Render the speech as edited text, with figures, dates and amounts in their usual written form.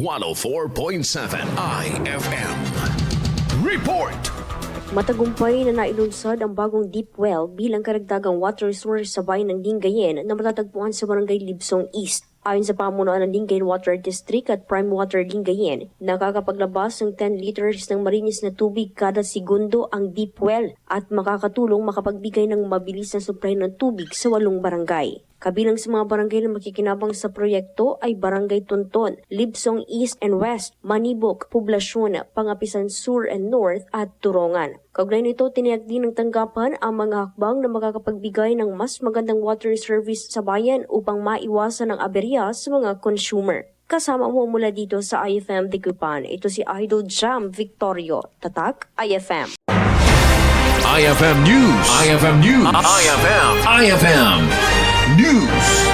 104.7 IFM. Report! Matagumpay na nailunsad ang bagong deep well bilang karagdagang water source sa bayan ng Lingayen na matatagpuan sa barangay Libsong East. Ayon sa pamunuan ng Lingayen Water District at Prime Water Lingayen, nakakapaglabas ng 10 liters ng malinis na tubig kada segundo ang deep well at makakatulong makapagbigay ng mabilis na supply ng tubig sa 8 barangay. Kabilang sa mga barangay na makikinabang sa proyekto ay Barangay Tunton, Libsong East and West, Manibok, Poblasyon, Pangapisan Sur and North at Turongan. Kaugnay nito, tiniyak din ng tanggapan ang mga hakbang na makakapagbigay ng mas magandang water service sa bayan upang maiwasan ang aberya sa mga consumer. Kasama mo mula dito sa IFM Digupan, ito si Idol Jam Victorio, Tatak IFM. IFM News. IFM News. IFM News.